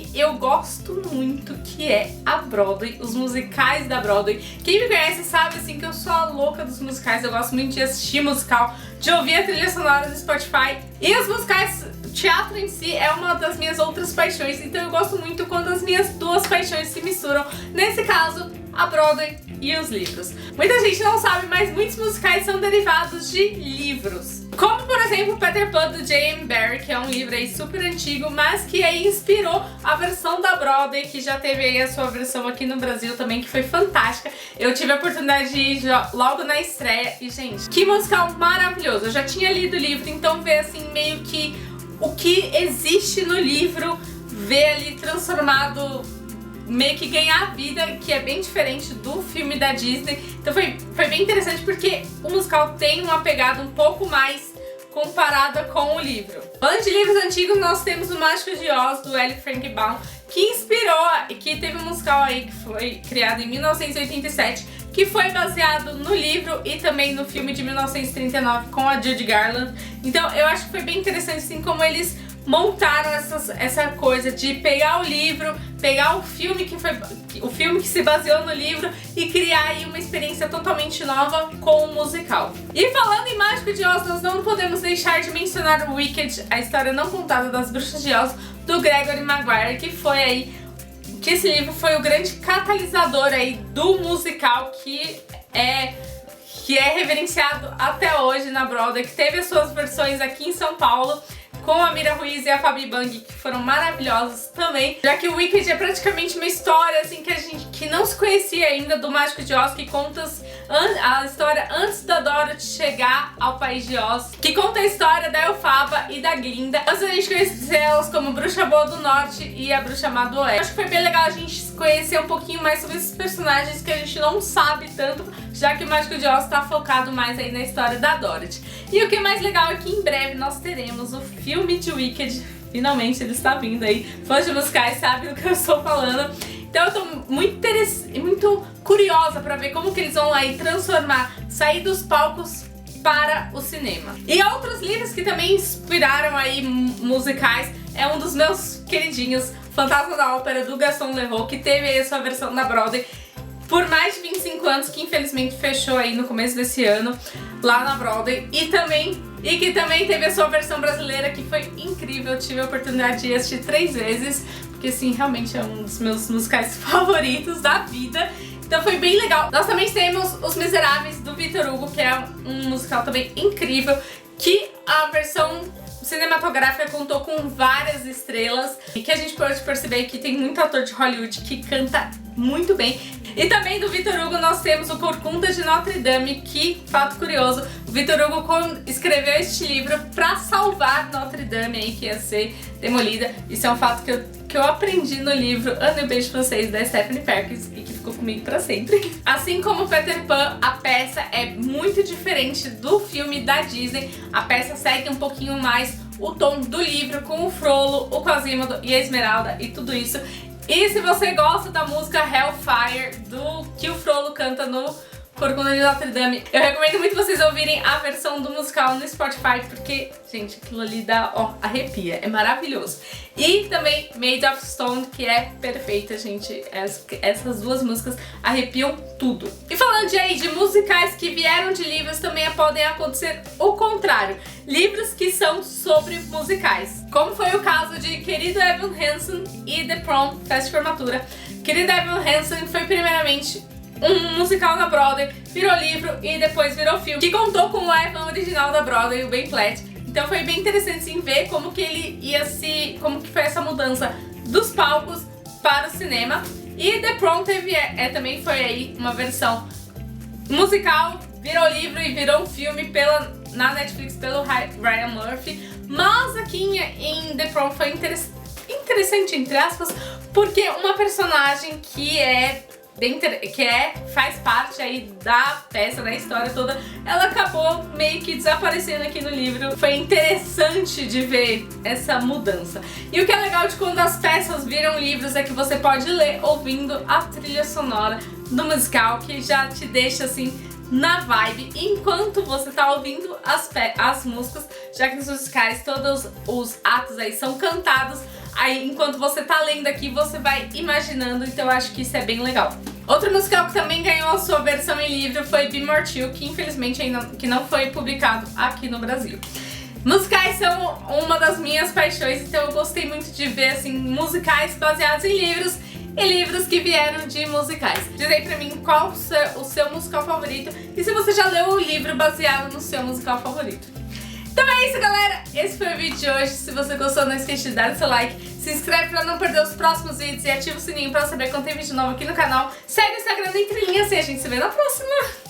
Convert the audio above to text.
que eu gosto muito, que é a Broadway, os musicais da Broadway. Quem me conhece sabe assim que eu sou a louca dos musicais, eu gosto muito de assistir musical, de ouvir a trilha sonora do Spotify. E os musicais, o teatro em si é uma das minhas outras paixões, então eu gosto muito quando as minhas duas paixões se misturam. Nesse caso, a Broadway e os livros. Muita gente não sabe, mas muitos musicais são derivados de livros. Como, por exemplo, Peter Pan, do J.M. Barrie, que é um livro aí super antigo, mas que aí inspirou a versão da Broadway, que já teve aí a sua versão aqui no Brasil também, que foi fantástica. Eu tive a oportunidade de ir logo na estreia e, gente, que musical maravilhoso. Eu já tinha lido o livro, então ver assim meio que o que existe no livro, ver ali transformado, meio que ganhar vida, que é bem diferente do filme da Disney. Então foi bem interessante porque o musical tem uma pegada um pouco mais comparada com o livro. Falando de livros antigos, nós temos o Mágico de Oz, do L. Frank Baum, que inspirou, que teve um musical aí que foi criado em 1987, que foi baseado no livro e também no filme de 1939 com a Judy Garland. Então eu acho que foi bem interessante assim como eles montaram essa coisa de pegar o livro, pegar o filme que se baseou no livro e criar aí uma experiência totalmente nova com o musical. E falando em Mágico de Oz, nós não podemos deixar de mencionar o Wicked, a história não contada das Bruxas de Oz, do Gregory Maguire, que esse livro foi o grande catalisador aí do musical que é reverenciado até hoje na Broadway, que teve as suas versões aqui em São Paulo, com a Mira Ruiz e a Fabi Bang, que foram maravilhosos também, já que o Wicked é praticamente uma história assim que não se conhecia ainda do Mágico de Oz, que conta a história antes da Dorothy chegar ao País de Oz, que conta a história da Elphaba e da Glinda, antes da gente conhecer elas como Bruxa Boa do Norte e a Bruxa Má do Oeste. Acho que foi bem legal a gente conhecer um pouquinho mais sobre esses personagens que a gente não sabe tanto, já que o Mágico de Oz tá focado mais aí na história da Dorothy. E o que é mais legal é que em breve nós teremos o filme de Wicked. Finalmente ele está vindo aí. Fãs de musicais sabem do que eu estou falando. Então eu tô muito curiosa pra ver como que eles vão aí sair dos palcos para o cinema. E outros livros que também inspiraram aí musicais é um dos meus queridinhos, Fantasma da Ópera, do Gaston Leroux, que teve aí a sua versão na Broadway por mais de 25 anos, que infelizmente fechou aí no começo desse ano, lá na Broadway, e que também teve a sua versão brasileira, que foi incrível. Eu tive a oportunidade de assistir 3 vezes, porque assim, realmente é um dos meus musicais favoritos da vida. Então foi bem legal. Nós também temos Os Miseráveis, do Victor Hugo, que é um musical também incrível, que a versão cinematográfica contou com várias estrelas e que a gente pode perceber que tem muito ator de Hollywood que canta muito bem. E também do Victor Hugo nós temos o Corcunda de Notre Dame, que, fato curioso, o Victor Hugo escreveu este livro pra salvar Notre Dame aí, que ia ser demolida. Isso é um fato que eu aprendi no livro Ana e o Beijo Francês, da Stephanie Perkins, e que ficou comigo pra sempre. Assim como Peter Pan, a peça é muito diferente do filme da Disney. A peça segue um pouquinho mais o tom do livro, com o Frollo, o Quasimodo e a Esmeralda e tudo isso. E se você gosta da música Hellfire, que o Frollo canta no Corcunda de Notre Dame, eu recomendo muito vocês ouvirem a versão do musical no Spotify, porque, gente, aquilo ali dá, arrepia, é maravilhoso. E também Made of Stone, que é perfeita, gente, essas duas músicas arrepiam tudo. E falando de musicais que vieram de livros, também podem acontecer o contrário, livros que são sobre musicais, como foi o caso de Querido Evan Hansen e The Prom, Festa de Formatura. Querido Evan Hansen foi primeiramente um musical na Broadway, virou livro e depois virou filme, que contou com o Evan original da Broadway, o Ben Platt. Então foi bem interessante sim ver como que como que foi essa mudança dos palcos para o cinema. E The Prom também foi aí uma versão musical, virou livro e virou um filme na Netflix pelo Ryan Murphy. Mas aqui em The Prom foi interessante, entre aspas, porque uma personagem que faz parte aí da peça, da história toda, ela acabou meio que desaparecendo aqui no livro. Foi interessante de ver essa mudança. E o que é legal de quando as peças viram livros é que você pode ler ouvindo a trilha sonora do musical, que já te deixa assim na vibe enquanto você tá ouvindo as músicas, já que nos musicais todos os atos aí são cantados, aí enquanto você tá lendo aqui você vai imaginando, então eu acho que isso é bem legal. Outro musical que também ganhou a sua versão em livro foi Be More Chill, que infelizmente ainda não foi publicado aqui no Brasil. Musicais são uma das minhas paixões, então eu gostei muito de ver assim musicais baseados em livros e livros que vieram de musicais. Diz aí pra mim qual o seu musical favorito e se você já leu o livro baseado no seu musical favorito. Então é isso, galera, esse foi o vídeo de hoje. Se você gostou, não esqueça de dar o seu like, se inscreve pra não perder os próximos vídeos e ativa o sininho pra saber quando tem vídeo novo aqui no canal. Segue o Instagram da Entrelinhas e a gente se vê na próxima!